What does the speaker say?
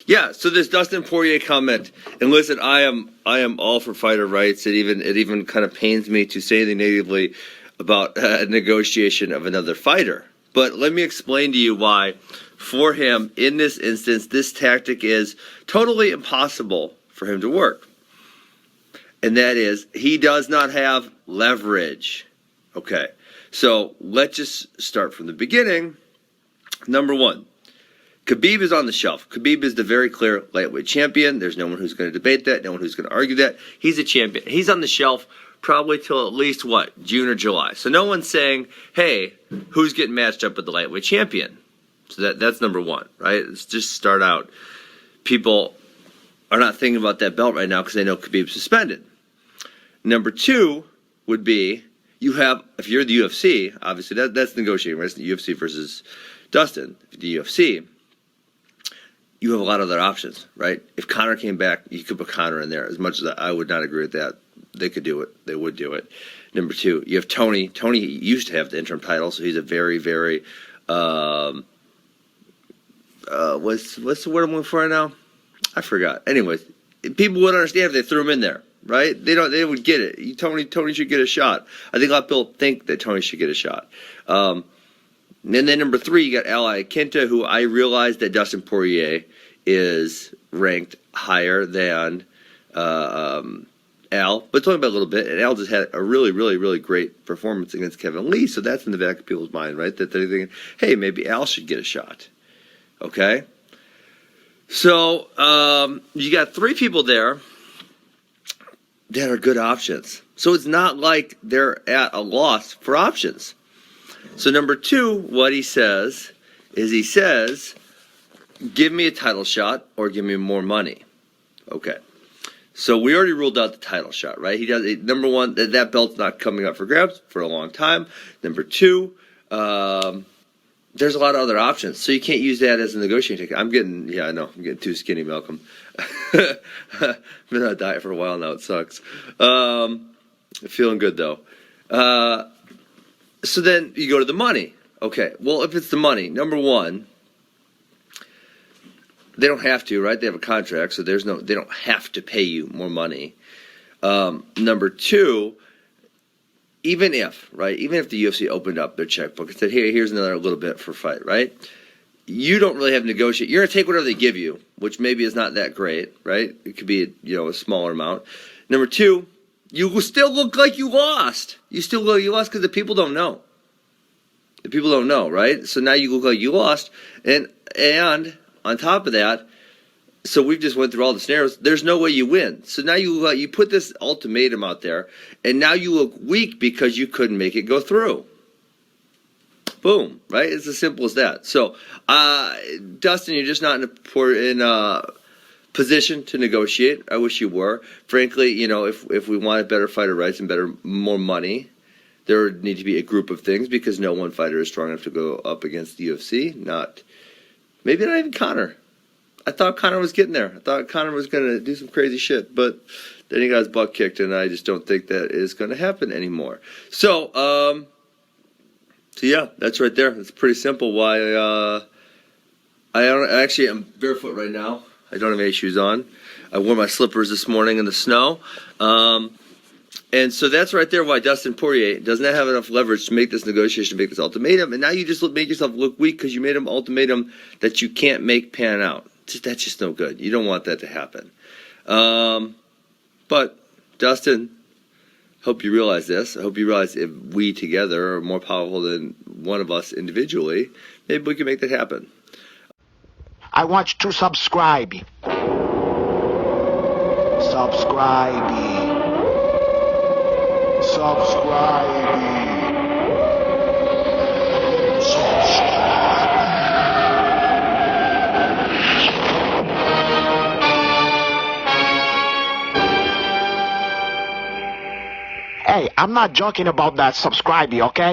Yeah, so this Dustin Poirier comment, and listen, I am all for fighter rights. It even kind of pains me to say anything negatively about a negotiation of another fighter. But let me explain to you why, for him, in this instance, this tactic is totally impossible for him to work. And that is, he does not have leverage. Okay, so let's just start from the beginning. Number one. Khabib is on the shelf. Khabib is the very clear lightweight champion. There's no one who's going to debate that, no one who's going to argue that. He's a champion. He's on the shelf probably till at least, June or July. So no one's saying, hey, who's getting matched up with the lightweight champion? So that's number one, right? Let's just start out. People are not thinking about that belt right now because they know Khabib's suspended. Number two would be, if you're the UFC, obviously that's negotiating, right? It's the UFC versus Dustin, the UFC. You have a lot of other options, right? If Conor came back, you could put Conor in there. As much as I would not agree with that, they could do it. They would do it. Number two, you have Tony. Tony used to have the interim title, so he's a very, very, what's the word I'm looking for right now? I forgot. Anyways, people would understand if they threw him in there, right? They would get it. Tony should get a shot. I think a lot of people think that Tony should get a shot. And then number three, you got Ally Quinta, who I realize that Dustin Poirier is ranked higher than Al, but it's only by a little bit. And Al just had a really, really, really great performance against Kevin Lee, so that's in the back of people's mind, right? That they're thinking, hey, maybe Al should get a shot. Okay? So you got three people there that are good options. So it's not like they're at a loss for options. So number two, what he says is, give me a title shot or give me more money. Okay. So we already ruled out the title shot, right? Number one, that belt's not coming up for grabs for a long time. Number two, there's a lot of other options. So you can't use that as a negotiating ticket. I'm getting too skinny, Malcolm. I've been on a diet for a while now. It sucks. Feeling good, though. So then you go to the money. Okay, well, if it's the money, number one, they don't have to, right? They have a contract, so they don't have to pay you more money. Number two, even if the UFC opened up their checkbook and said, hey, here's another little bit for fight, right? You don't really have to negotiate. You're going to take whatever they give you, which maybe is not that great, right? It could be a smaller amount. Number two, you will still look like you lost. You still look like you lost because the people don't know. The people don't know, right? So now you look like you lost. And on top of that, so we've just went through all the scenarios. There's no way you win. So now you put this ultimatum out there, and now you look weak because you couldn't make it go through. Boom, right? It's as simple as that. So, Dustin, you're just not in a position to negotiate. I wish you were. Frankly, if we wanted better fighter rights and more money, there would need to be a group of things because no one fighter is strong enough to go up against the UFC. Maybe not even Conor. I thought Conor was getting there. I thought Conor was going to do some crazy shit, but then he got his butt kicked, and I just don't think that is going to happen anymore. So yeah, that's right there. It's pretty simple why I'm barefoot right now. I don't have any shoes on. I wore my slippers this morning in the snow. And so that's right there why Dustin Poirier does not have enough leverage to make this negotiation, make this ultimatum. And now you just make yourself look weak because you made an ultimatum that you can't make pan out. That's just no good. You don't want that to happen. But, Dustin, hope you realize this. I hope you realize if we together are more powerful than one of us individually, maybe we can make that happen. I want you to subscribe. Hey, I'm not joking about that subscribing, okay?